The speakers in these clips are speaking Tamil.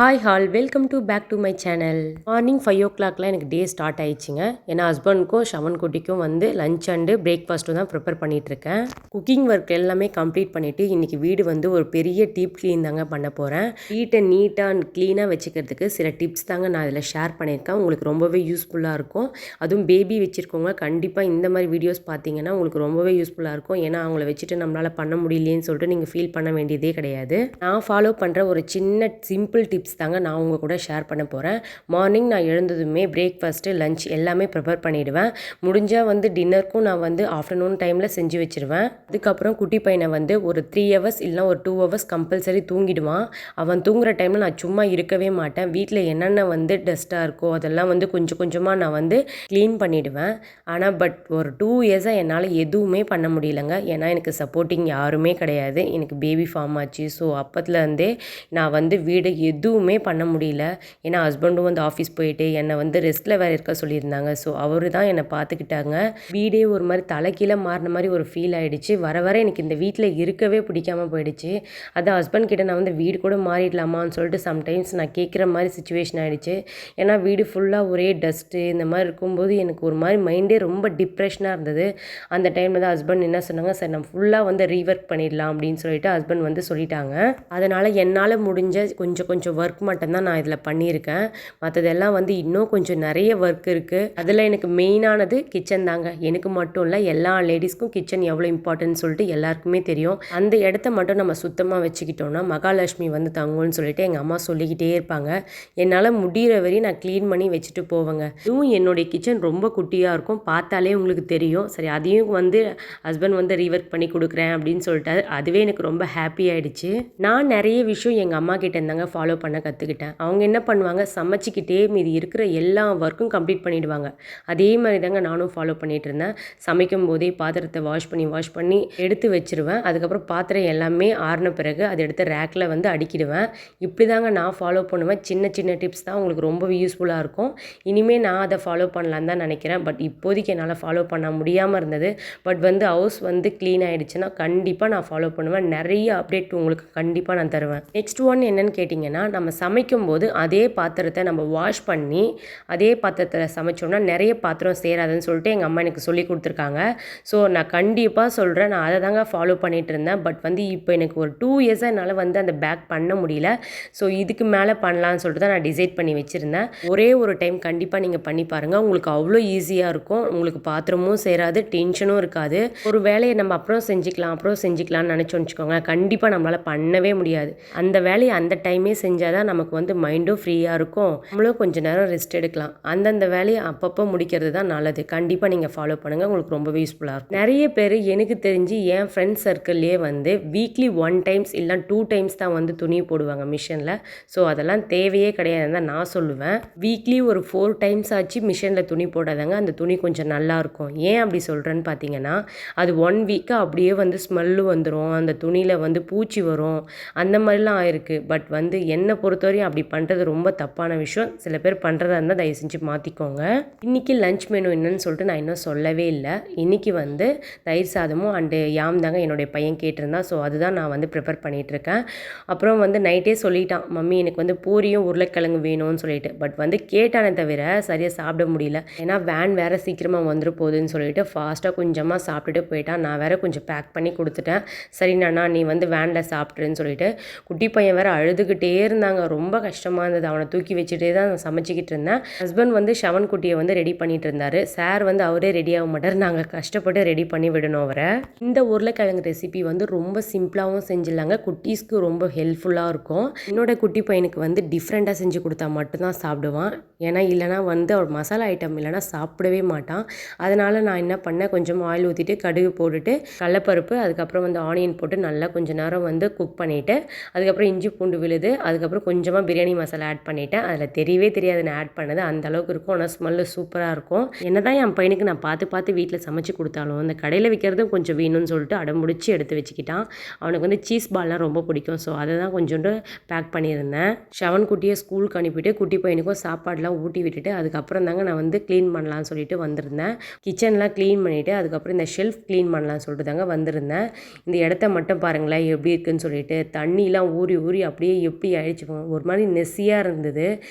Hi all welcome back to my channel. Morning 5 o'clockலாம் எனக்கு டே ஸ்டார்ட் ஆயிடுச்சுங்க. ஏன்னா ஹஸ்பண்டுக்கும் ஷவன் குட்டிக்கும் வந்து லஞ்ச் அண்டு பிரேக்ஃபாஸ்ட்டும் தான் ப்ரிப்பேர் பண்ணிகிட்ருக்கேன். குக்கிங் ஒர்க் எல்லாமே கம்ப்ளீட் பண்ணிவிட்டு இன்றைக்கி வீடு வந்து ஒரு பெரிய டீப் க்ளீன் தாங்க பண்ண போகிறேன். வீட்டை நீட்டாக அண்ட் க்ளீனாக வச்சுக்கிறதுக்கு சில டிப்ஸ் தாங்க நான் இதில் ஷேர் பண்ணியிருக்கேன். உங்களுக்கு ரொம்பவே யூஸ்ஃபுல்லாக இருக்கும். அதுவும் பேபி வச்சுருக்கவங்க கண்டிப்பாக இந்த மாதிரி வீடியோஸ் பார்த்தீங்கன்னா உங்களுக்கு ரொம்பவே யூஸ்ஃபுல்லாக இருக்கும். ஏன்னா அவங்கள வச்சுட்டு நம்மளால் பண்ண முடியலேன்னு சொல்லிட்டு நீங்கள் ஃபீல் பண்ண வேண்டியதே கிடையாது. நான் ஃபாலோ பண்ணுற ஒரு சின்ன சிம்பிள் டிப்ஸ் தாங்க நான் உங்கள் கூட ஷேர் பண்ண போகிறேன். மார்னிங் நான் எழுந்ததுமே பிரேக்ஃபாஸ்ட்டு லஞ்ச் எல்லாமே ப்ரிப்பேர் பண்ணிவிடுவேன். முடிஞ்சால் வந்து டின்னருக்கும் நான் வந்து ஆஃப்டர்நூன் டைமில் செஞ்சு வச்சுருவேன். அதுக்கப்புறம் குட்டி பையனை வந்து ஒரு 3 hours இல்லைனா ஒரு 2 hours கம்பல்சரி தூங்கிடுவான். அவன் தூங்குகிற டைமில் நான் சும்மா இருக்கவே மாட்டேன். வீட்டில் என்னென்ன வந்து டஸ்ட்டாக இருக்கோ அதெல்லாம் வந்து கொஞ்சம் கொஞ்சமாக நான் வந்து க்ளீன் பண்ணிவிடுவேன். ஆனால் ஒரு 2 yearsஆக என்னால் எதுவுமே பண்ண முடியலங்க. ஏன்னா எனக்கு சப்போர்ட்டிங் யாருமே கிடையாது. எனக்கு பேபி ஃபார்ம் ஆச்சு. ஸோ அப்பத்துலேருந்தே நான் வந்து வீடு எதுவுமே பண்ண முடியல. ஏன்னா ஹஸ்பண்டும் வந்து ஆஃபீஸ் போயிட்டு என்னை வந்து ரெஸ்ட்டில் வேறு இருக்க சொல்லியிருந்தாங்க. ஸோ அவர் தான் என்னை பார்த்துக்கிட்டாங்க. வீடே ஒரு மாதிரி தலைக்கீழ மாறின மாதிரி ஒரு ஃபீல் ஆகிடுச்சு. வர வர எனக்கு இந்த வீட்டில் இருக்கவே பிடிக்காமல் போயிடுச்சு. அதான் ஹஸ்பண்ட் கிட்ட நான் வந்து வீடு கூட மாறிடலாமான்னு சொல்லிட்டு சம்டைம்ஸ் நான் கேட்குற மாதிரி சுச்சுவேஷன் ஆகிடுச்சு. ஏன்னா வீடு ஃபுல்லாக ஒரே டஸ்ட்டு இந்த மாதிரி இருக்கும்போது எனக்கு ஒரு மாதிரி மைண்டே ரொம்ப டிப்ரெஷனாக இருந்தது. அந்த டைமில் தான் ஹஸ்பண்ட் என்ன சொன்னாங்க, சார் நம்ம ஃபுல்லாக வந்து ரீவொர்க் பண்ணிடலாம் அப்படின்னு சொல்லிட்டு ஹஸ்பண்ட் வந்து சொல்லிட்டாங்க. அதனால் என்னால் முடிஞ்ச கொஞ்சம் ஒர்க் மட்டும்தான் நான் இதில் பண்ணியிருக்கேன். மற்றதெல்லாம் வந்து இன்னும் கொஞ்சம் நிறைய ஒர்க் இருக்குது. அதில் எனக்கு மெயினானது கிச்சன் தாங்க. எனக்கு மட்டும் இல்லை, எல்லா லேடிஸ்க்கும் கிச்சன் எவ்வளோ இம்பார்ட்டன்ட் சொல்லிட்டு எல்லாருக்குமே தெரியும். அந்த இடத்த மட்டும் நம்ம சுத்தமாக வச்சுக்கிட்டோம்னா மகாலட்சுமி வந்து தங்கும்னு சொல்லிட்டு எங்கள் அம்மா சொல்லிக்கிட்டே இருப்பாங்க. என்னால் முடிகிற வரையும் நான் க்ளீன் பண்ணி வச்சுட்டு போவேங்க. இதுவும் என்னுடைய கிச்சன் ரொம்ப குட்டியாக இருக்கும். பார்த்தாலே உங்களுக்கு தெரியும். சரி, அதையும் வந்து ஹஸ்பண்ட் வந்து ரீவொர்க் பண்ணி கொடுக்குறேன் அப்படின்னு சொல்லிட்டாரு. அதுவே எனக்கு ரொம்ப ஹாப்பி ஆகிடுச்சு. நான் நிறைய விஷயம் எங்கள் அம்மா கிட்ட இருந்தாங்க ஃபாலோ பண்ண கற்றுக்கிட்டேன். அவங்க என்ன பண்ணுவாங்க, சமைச்சிக்கிட்டே மீதி இருக்கிற எல்லா ஒர்க்கும் கம்ப்ளீட் பண்ணிவிடுவாங்க. அதே மாதிரி தாங்க நானும் ஃபாலோ பண்ணிகிட்டு இருந்தேன். சமைக்கும் போதே பாத்திரத்தை வாஷ் பண்ணி எடுத்து வச்சுருவேன். அதுக்கப்புறம் பாத்திரம் எல்லாமே ஆறின பிறகு அதை எடுத்து ரேக்கில் வந்து அடுக்கிடுவேன். இப்படி தாங்க நான் ஃபாலோ பண்ணுவேன். சின்ன டிப்ஸ் தான் உங்களுக்கு ரொம்ப யூஸ்ஃபுல்லாக இருக்கும். இனிமேல் நான் அதை ஃபாலோ பண்ணலான்னு தான் நினைக்கிறேன். இப்போதைக்கு என்னால் ஃபாலோ பண்ண முடியாமல் இருந்தது. வந்து ஹவுஸ் வந்து க்ளீன் ஆகிடுச்சுன்னா கண்டிப்பாக நான் ஃபாலோ பண்ணுவேன். நிறைய அப்டேட் உங்களுக்கு கண்டிப்பாக நான் தருவேன். நெக்ஸ்ட் ஒன் என்னன்னு கேட்டிங்கன்னா, நம்ம சமைக்கும்போது அதே பாத்திரத்தை நம்ம வாஷ் பண்ணி அதே பாத்திரத்தில் சமைச்சோம்னா நிறைய பாத்திரம் சேராதுன்னு சொல்லிட்டு எங்கள் அம்மா எனக்கு சொல்லி கொடுத்துருக்காங்க. ஸோ நான் கண்டிப்பாக சொல்கிறேன், நான் அதை தாங்க ஃபாலோ பண்ணிகிட்டு இருந்தேன். வந்து இப்போ எனக்கு ஒரு 2 yearsஆக என்னால் வந்து அந்த பேக் பண்ண முடியல. ஸோ இதுக்கு மேலே பண்ணலான்னு சொல்லிட்டு தான் நான் டிசைட் பண்ணி வச்சுருந்தேன். ஒரே ஒரு டைம் கண்டிப்பாக நீங்கள் பண்ணி பாருங்கள். உங்களுக்கு அவ்வளோ ஈஸியாக இருக்கும். உங்களுக்கு பாத்திரமும் சேராது, டென்ஷனும் இருக்காது. ஒரு வேலையை நம்ம அப்புறம் செஞ்சுக்கலாம்னு நினச்சோன்னு வச்சுக்கோங்க, கண்டிப்பாக நம்மளால் பண்ணவே முடியாது. அந்த வேலையை அந்த டைமே செஞ்சால் தான் நமக்கு வந்து மைண்டும் ஃப்ரீயாக இருக்கும். நம்மளும் கொஞ்சம் நேரம் ரெஸ்ட் எடுக்கலாம். அந்தந்த வேலையை அப்பப்போ முடிக்கிறது தான் நல்லது. கண்டிப்பாக நீங்கள் ஃபாலோ பண்ணுங்கள். உங்களுக்கு ரொம்பவே யூஸ்ஃபுல்லாக இருக்கும். நிறைய பேர் எனக்கு தெரிஞ்சு என் ஃப்ரெண்ட்ஸ் சர்க்கிள்லேயே வந்து வீக்லி 1 times இல்லை 2 times தான் வந்து துணி போடுவாங்க மிஷினில். ஸோ அதெல்லாம் தேவையே கிடையாதுன்னு தான் நான் சொல்லுவேன். வீக்லி ஒரு 4 times ஆச்சு மிஷினில் துணி போடாதாங்க அந்த துணி கொஞ்சம் நல்லாயிருக்கும். ஏன் அப்படி சொல்கிறேன்னு பார்த்தீங்கன்னா, அது 1 week அப்படியே வந்து ஸ்மெல்லு வந்துடும், அந்த துணியில் வந்து பூச்சி வரும், அந்த மாதிரிலாம் ஆயிருக்கு. வந்து என்னை பொறுத்தவரையும் அப்படி பண்ணுறது ரொம்ப தப்பான விஷயம். சில பேர் பண்ணுறதா இருந்தால் தயவு செஞ்சு மாற்றிக்கோங்க. இன்றைக்கி லஞ்ச் மெனு என்னன்னு சொல்லிட்டு நான் இன்னும் சொல்லவே இல்லை. இன்றைக்கி வந்து தயிர் சாதமும் அண்டு யாம் தாங்க என்னுடைய பையன் கேட்டிருந்தான். ஸோ அதுதான் நான் வந்து ப்ரிப்பேர் பண்ணிகிட்ருக்கேன். அப்புறம் வந்து நைட்டே சொல்லிட்டான், மம்மி எனக்கு வந்து பூரியும் உருளைக்கிழங்கு வேணும்னு சொல்லிட்டு. வந்து கேட்டானே தவிர சரியாக சாப்பிட முடியல. ஏன்னா வேன் வேறு சீக்கிரமாக வந்துட்டு போகுதுன்னு சொல்லிட்டு ஃபாஸ்ட்டாக கொஞ்சமாக சாப்பிட்டுட்டு போயிட்டான். நான் வேறு கொஞ்சம் பேக் பண்ணி கொடுத்துட்டேன். சரி நானா நீ வந்து வேனில் சாப்பிட்ருன்னு சொல்லிட்டு. குட்டி பையன் வேறு அழுதுகிட்டே இருந்தாங்க. ரொம்ப கஷ்டமாக இருந்தது. அவனை தூக்கி வச்சுட்டே தான் நான் சமைச்சிக்கிட்டு இருந்தேன். ஹஸ்பண்ட் வந்து ஷவன் குட்டியை வந்து ரெடி பண்ணிட்டு இருந்தார். சார் வந்து அவரே ரெடி ஆக மாட்டார். நாங்கள் கஷ்டப்பட்டு ரெடி பண்ணி விடணும் அவரை. இந்த உருளைக்கிழங்கு ரெசிபி வந்து ரொம்ப சிம்பிளாகவும் செஞ்சிடலாங்க. குட்டீஸ்க்கு ரொம்ப ஹெல்ப்ஃபுல்லாக இருக்கும். என்னோட குட்டி பையனுக்கு வந்து டிஃப்ரெண்ட்டாக செஞ்சு கொடுத்தா மட்டும்தான் சாப்பிடுவான். ஏன்னா இல்லைனா வந்து அவர் மசாலா ஐட்டம் இல்லைனா சாப்பிடவே மாட்டான். அதனால் நான் என்ன பண்ணேன், கொஞ்சம் ஆயில் ஊற்றிட்டு கடுகு போட்டுட்டு கடலைப்பருப்பு அதுக்கப்புறம் வந்து ஆனியன் போட்டு நல்லா கொஞ்சம் நேரம் வந்து குக் பண்ணிவிட்டு அதுக்கப்புறம் இஞ்சி பூண்டு விழுது அதுக்கப்புறம் கொஞ்சமாக பிரியாணி மசாலா ஆட் பண்ணிவிட்டேன். அதில் தெரியவே தெரியாது நான் ஆட் பண்ணது, அந்த அளவுக்கு இருக்கும். ஆனால் ஸ்மெல்லு சூப்பராக இருக்கும். என்ன தான் என் பையனுக்கு நான் பார்த்து வீட்டில் சமைச்சு கொடுத்தாலும் அந்த கடையில் விற்கிறதும் கொஞ்சம் வேணும்னு சொல்லிட்டு அடம்பிடிச்சி எடுத்து வச்சுக்கிட்டான். அவனுக்கு வந்து சீஸ் பால்லாம் ரொம்ப பிடிக்கும். ஸோ அதை தான் கொஞ்சோண்டு பேக் பண்ணியிருந்தேன். ஷவன் குட்டியை ஸ்கூலுக்கு அனுப்பிட்டு குட்டி பையனுக்கும் சாப்பாடெலாம் ஊட்டி விட்டுட்டு அதுக்கப்புறம் தாங்க நான் வந்து க்ளீன் பண்ணலான்னு சொல்லிட்டு வந்திருந்தேன். கிச்சன்லாம் க்ளீன் பண்ணிவிட்டு அதுக்கப்புறம் இந்த ஷெல்ஃப் க்ளீன் பண்ணலான்னு சொல்லிட்டு தாங்க வந்திருந்தேன். இந்த இடத்த மட்டும் பாருங்களேன் எப்படி இருக்குன்னு சொல்லிட்டு. தண்ணிலாம் ஊறி அப்படியே எப்படி ஆயிடுச்சு வச்சுக்கோங்க. ஒரு மாதிரி நெஸ்ஸியாக இருந்தது,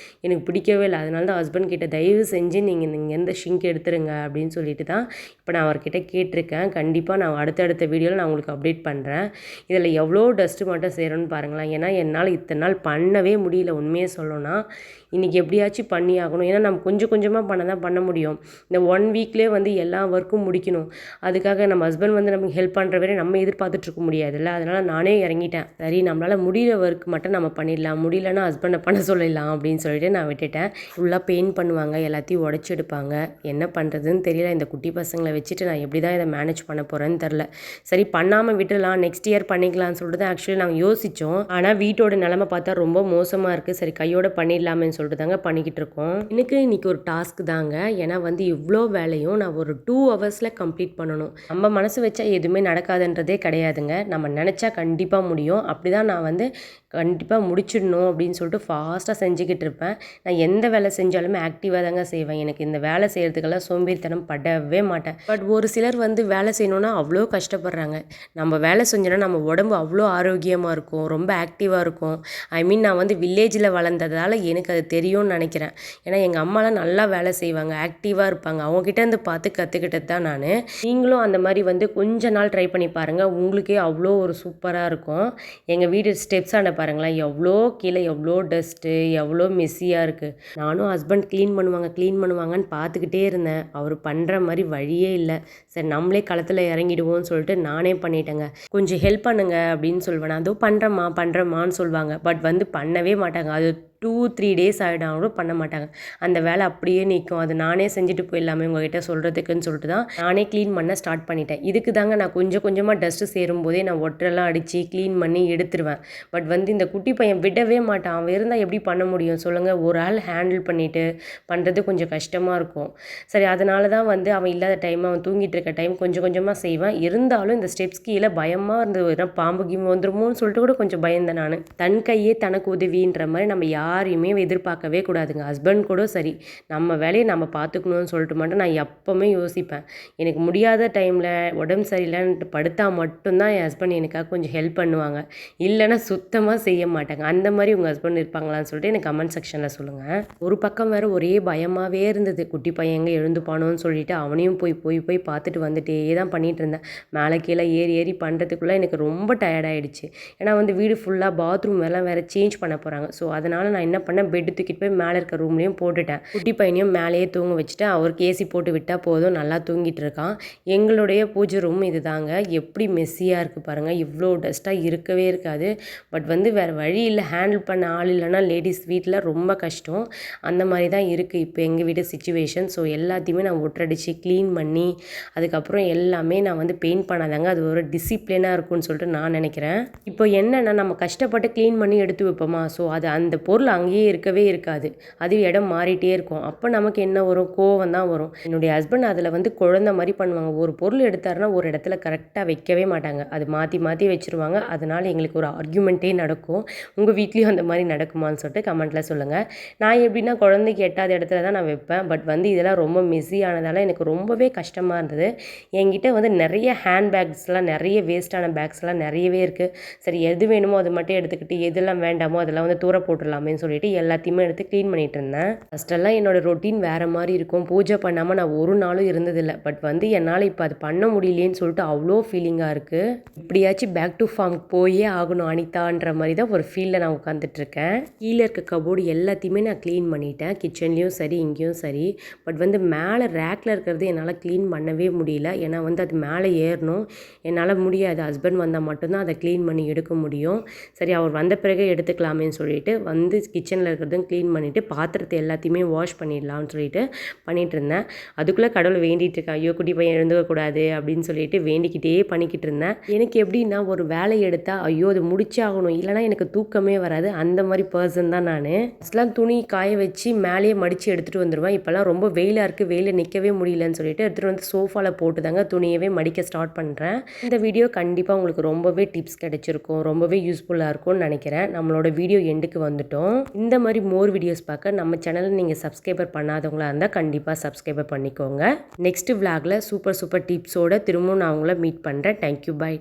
எனக்கு பிடிக்கவே இல்லை. அதனால தான் ஹஸ்பண்ட் கிட்ட தயவு செஞ்சு நீங்கள் இங்கேருந்து ஷிங்க் எடுத்துருங்க அப்படின்னு சொல்லிட்டு தான் இப்போ நான் அவர்கிட்ட கேட்டிருக்கேன். கண்டிப்பாக நான் அடுத்தடுத்த வீடியோவில் நான் உங்களுக்கு அப்டேட் பண்ணுறேன். இதில் எவ்வளோ டஸ்ட்டு மட்டும் சேரும்னு பாருங்களேன். ஏன்னா என்னால் இத்தனை நாள் பண்ணவே முடியல. உண்மையே சொல்லணும்னா இன்றைக்கி எப்படியாச்சும் பண்ணி ஆகணும். ஏன்னா நம்ம கொஞ்சம் கொஞ்சமாக பண்ண முடியும். இந்த 1 வீக்லேயே வந்து எல்லா ஒர்க்கும் முடிக்கணும். அதுக்காக நம்ம ஹஸ்பண்ட் வந்து நமக்கு ஹெல்ப் பண்ணுற வரை நம்ம எதிர்பார்த்துட்ருக்க முடியாதுல்ல. அதனால் நானே இறங்கிட்டேன். சரி நம்மளால் முடிகிற ஒர்க் மட்டும் நம்ம பண்ணிடலாம், முடியலன்னா ஹஸ்பண்டை பண்ண சொல்லிடலாம் அப்படின்னு சொல்லிட்டு நான் விட்டுட்டேன். ஃபுல்லாக பெயிண்ட் பண்ணுவாங்க, எல்லாத்தையும் உடச்சி எடுப்பாங்க. என்ன பண்ணுறதுன்னு தெரியல. இந்த குட்டி பசங்களை வச்சுட்டு நான் எப்படி தான் இதை மேனேஜ் பண்ண போகிறேன்னு தெரில. சரி பண்ணாமல் விட்டுடலாம், நெக்ஸ்ட் இயர் பண்ணிக்கலாம்னு சொல்லிட்டு தான் ஆக்சுவலி நாங்கள் யோசித்தோம். ஆனால் வீட்டோட நிலமை பார்த்தா ரொம்ப மோசமாக இருக்குது. சரி கையோட பண்ணிடலாமேன்னு சொல்லிட்டு தாங்க பண்ணிக்கிட்டு இருக்கோம். எனக்கு இன்றைக்கி ஒரு டாஸ்க் தாங்க. ஏன்னா வந்து இவ்வளோ வேலையும் நான் ஒரு 2 ஹவர்ஸில் கம்ப்ளீட் பண்ணணும். நம்ம மனசு வச்சா எதுவுமே நடக்காதுன்றதே கிடையாதுங்க. நம்ம நினச்சா கண்டிப்பாக முடியும். அப்படி தான் நான் வந்து கண்டிப்பாக முடிச்சிடணும் அப்படின்னு சொல்லிட்டு ஃபாஸ்ட்டாக செஞ்சுக்கிட்டு இருப்பேன். நான் எந்த வேலை செஞ்சாலுமே ஆக்டிவாக தாங்க செய்வேன். எனக்கு இந்த வேலை செய்கிறதுக்கெல்லாம் சோம்பேறித்தனம் படவே மாட்டேன். பட் ஒரு சிலர் வந்து வேலை செய்யணுன்னா அவ்வளோ கஷ்டப்படுறாங்க. நம்ம வேலை செஞ்சோன்னா நம்ம உடம்பு அவ்வளோ ஆரோக்கியமாக இருக்கும், ரொம்ப ஆக்டிவாக இருக்கும். நான் வந்து வில்லேஜில் வளர்ந்ததால் எனக்கு அது தெரியும்னு நினைக்கிறேன். ஏன்னா எங்கள் அம்மாலாம் நல்லா வேலை செய்வாங்க, ஆக்டிவாக இருப்பாங்க. அவங்ககிட்டேருந்து பார்த்து கற்றுக்கிட்டது தான் நான். நீங்களும் அந்த மாதிரி வந்து கொஞ்ச நாள் ட்ரை பண்ணி பாருங்கள். உங்களுக்கே அவ்வளோ ஒரு சூப்பராக இருக்கும். எங்கள் வீடு ஸ்டெப்ஸாண்ட பாருங்களேன், எவ்வளோ கீழே எவ்வளோ டஸ்ட்டு, எவ்வளோ மெஸ்ஸியாக இருக்குது. நானும் ஹஸ்பண்ட் க்ளீன் பண்ணுவாங்கன்னு பார்த்துக்கிட்டே இருந்தேன். அவர் பண்ணுற மாதிரி வழியே இல்லை. சரி நம்மளே களத்தில் இறங்கிடுவோம்னு சொல்லிட்டு நானே பண்ணிட்டேங்க. கொஞ்சம் ஹெல்ப் பண்ணுங்க அப்படின்னு சொல்லுவேன். அதோ பண்ணுறேம்மான்னு சொல்லுவாங்க. பட் வந்து பண்ணவே மாட்டாங்க. அது 2-3 டேஸ் ஆகிடும் கூட பண்ண மாட்டாங்க. அந்த வேலை அப்படியே நிற்கும். அது நானே செஞ்சுட்டு போயிடலாமே உங்ககிட்ட சொல்கிறதுக்குன்னு சொல்லிட்டு தான் நானே க்ளீன் பண்ண ஸ்டார்ட் பண்ணிட்டேன். இதுக்கு தாங்க நான் கொஞ்சம் கொஞ்சமாக டஸ்ட்டு சேரும்போதே நான் ஒட்டரெல்லாம் அடித்து க்ளீன் பண்ணி எடுத்துருவேன். பட் வந்து இந்த குட்டி பையன் விடவே மாட்டான். அவன் இருந்தால் எப்படி பண்ண முடியும் சொல்லுங்கள்? ஒரு ஆள் ஹேண்டில் பண்ணிவிட்டு பண்ணுறது கொஞ்சம் கஷ்டமாக இருக்கும். சரி அதனால தான் வந்து அவன் இல்லாத டைம், அவன் தூங்கிட்டு இருக்க டைம் கொஞ்சம் கொஞ்சமாக செய்வேன். இருந்தாலும் இந்த ஸ்டெப்ஸ் கீழே பயமாக இருந்தது. ஏன்னா பாம்பு கீம்பு வந்துருமோன்னு சொல்லிட்டு கூட கொஞ்சம் பயந்தேன் நான். தன் கையே தனக்கு உதவின்ற மாதிரி நம்ம யாரையுமே எதிர்பார்க்கவே கூடாதுங்க. ஹஸ்பண்ட் கூட சரி நம்ம வேலையை நம்ம பார்த்துக்கணும்னு சொல்லிட்டு மட்டும் நான் எப்போவுமே யோசிப்பேன். எனக்கு முடியாத டைமில் உடம்பு சரியில்லைன்ட்டு படுத்தா மட்டும்தான் என் ஹஸ்பண்ட் எனக்காக கொஞ்சம் ஹெல்ப் பண்ணுவாங்க. இல்லைன்னா சுத்தமாக செய்ய மாட்டாங்க. அந்த மாதிரி உங்கள் ஹஸ்பண்ட் இருப்பாங்களான்னு சொல்லிட்டு எனக்கு கமெண்ட் செக்ஷனில் சொல்லுங்கள். ஒரு பக்கம் வேறு ஒரே பயமாகவே இருந்தது. குட்டி பையன் எங்கே எழுந்துப்பானோன்னு சொல்லிட்டு அவனையும் போய் பார்த்துட்டு வந்துட்டே தான் பண்ணிகிட்டு இருந்தேன். மேலே கீழே ஏறி பண்ணுறதுக்குள்ளே எனக்கு ரொம்ப டயர்டாயிடுச்சு. ஏன்னா வந்து வீடு ஃபுல்லாக பாத்ரூம் எல்லாம் வேறு சேஞ்ச் பண்ண போகிறாங்க. ஸோ அதனால் நான் என்ன பண்ணேன், பெட்டு தூக்கிட்டு போய் மேலே இருக்க ரூம்லேயும் போட்டுட்டேன். குட்டி பையனையும் மேலேயே தூங்க வச்சுட்டு அவருக்கு ஏசி போட்டு விட்டால் போதும், நல்லா தூங்கிட்டு இருக்கான். எங்களுடைய பூஜை ரூம் இது தாங்க. எப்படி மெஸ்ஸியாக இருக்குது பாருங்கள். இவ்வளோ டஸ்ட்டாக இருக்கவே இருக்காது. பட் வந்து வேறு வழி இல்லை, ஹேண்டில் பண்ண ஆள் இல்லைன்னா லேடிஸ் வீட்டில் ரொம்ப கஷ்டம். அந்த மாதிரி தான் இருக்குது இப்போ எங்கள் வீட்டு சிச்சுவேஷன். ஸோ எல்லாத்தையுமே நான் ஒட்டடிச்சு க்ளீன் பண்ணி அதுக்கப்புறம் எல்லாமே நான் வந்து பெயிண்ட் பண்ணாதாங்க அது ஒரு டிசிப்ளினாக இருக்கும்னு சொல்லிட்டு நான் நினைக்கிறேன். இப்போ என்னென்னா நம்ம கஷ்டப்பட்டு க்ளீன் பண்ணி எடுத்து வைப்போமா, ஸோ அது அந்த பொருள் அங்கேயே இருக்கவே இருக்காது. அது இடம் மாறிட்டே இருக்கும். அப்போ நமக்கு என்ன வரும், கோவம் தான் வரும். என்னுடைய ஹஸ்பண்ட் அதில் வந்து குழந்தை மாதிரி பண்ணுவாங்க. ஒரு பொருள் எடுத்தாருன்னா ஒரு இடத்துல கரெக்டாக வைக்கவே மாட்டாங்க. அது மாற்றி வச்சுருவாங்க. அதனால் எங்களுக்கு ஒரு ஆர்கியூமெண்ட்டே நடக்கும். உங்கள் வீட்லேயும் அந்த மாதிரி நடக்குமான்னு சொல்லிட்டு கமெண்ட்டில் சொல்லுங்கள். நான் எப்படின்னா குழந்தைக்கு எட்டாத இடத்துல தான் நான் வைப்பேன். பட் வந்து இதெல்லாம் ரொம்ப மெஸ்ஸியானதால் எனக்கு ரொம்பவே கஷ்டமாக இருந்தது. என்கிட்ட வந்து நிறைய ஹேண்ட் பேக்ஸ்லாம், நிறைய வேஸ்ட்டான பேக்ஸ்லாம் நிறையவே இருக்குது. சரி எது வேணுமோ அது மட்டும் எடுத்துக்கிட்டு எதெல்லாம் வேண்டாமோ அதெல்லாம் வந்து தூர போட்டுடலாமேன்னு சொல்லிட்டு எல்லாத்தையுமே எடுத்து க்ளீன் பண்ணிட்டு இருந்தேன். ஃபஸ்ட்டெல்லாம் என்னோடய ரொட்டீன் வேறு மாதிரி இருக்கும். பூஜை பண்ணாமல் நான் ஒரு நாளும் இருந்ததில்லை. பட் வந்து என்னால் இப்போ அது பண்ண முடியலேன்னு சொல்லிட்டு அவ்வளோ ஃபீலிங்காக இருக்குது. இப்படியாச்சும் பேக் டு ஃபார்ம் போயே ஆகணும் அனிதான்ற மாதிரி தான் ஒரு ஃபீலில் நான் உட்காந்துட்ருக்கேன். கீழே இருக்க கபோர்டு எல்லாத்தையுமே நான் க்ளீன் பண்ணிட்டேன். கிச்சன்லேயும் சரி இங்கேயும் சரி. பட் வந்து மேலே ரேக்கில் இருக்கிறது என்னால் க்ளீன் பண்ணவே முடியல. ஏன்னா வந்து அது மேலே ஏறணும், என்னால் முடியாது. ஹஸ்பண்ட் வந்தால் மட்டும்தான் அதை க்ளீன் பண்ணி எடுக்க முடியும். சரி அவர் வந்த பிறகு எடுத்துக்கலாமேன்னு சொல்லிட்டு வந்து கிச்சனில் இருக்கிறதும் க்ளீன் பண்ணிவிட்டு பாத்திரத்தை எல்லாத்தையுமே வாஷ் பண்ணிடலாம்னு சொல்லிட்டு பண்ணிகிட்டு இருந்தேன். அதுக்குள்ளே கடவுளை வேண்டிகிட்டு இருக்கேன். ஐயோ குட்டி பையன் எழுந்துக்கக்கூடாது அப்படின்னு சொல்லிட்டு வேண்டிக்கிட்டே பண்ணிக்கிட்டு இருந்தேன். எனக்கு எப்படின்னா ஒரு வேலை எடுத்தால் ஐயோ அது முடிச்சாகணும், இல்லைனா எனக்கு தூக்கமே வராது. அந்த மாதிரி பர்சன் தான் நான். ஃபஸ்ட்லாம் துணி காய வச்சு மேலேயே மடித்து எடுத்துகிட்டு வந்துடுவேன். இப்போல்லாம் ரொம்ப வெயிலாக இருக்குது, வெயிலில் நிற்கவே முடியலன்னு சொல்லிட்டு எடுத்துகிட்டு வந்து சோஃபாவில் போட்டு தாங்க துணியவே மடிக்க ஸ்டார்ட் பண்ணுறேன். இந்த வீடியோ கண்டிப்பாக உங்களுக்கு ரொம்பவே டிப்ஸ் கிடைச்சிருக்கும், ரொம்பவே யூஸ்ஃபுல்லாக இருக்கும்னு நினைக்கிறேன். நம்மளோட வீடியோ எண்டுக்கு வந்துட்டோம். இந்த மாதிரி மோர் வீடியோஸ் பார்க்க நம்ம சேனலை நீங்கள் சப்ஸ்கிரைபர் பண்ணாதவங்களா இருந்தால் கண்டிப்பாக சப்ஸ்கிரைபர் பண்ணிக்கோங்க. நெக்ஸ்ட் விளாகில் சூப்பர் டிப்ஸோட திரும்பவும் நான் உங்களை மீட் பண்ணுறேன். Thank you, by.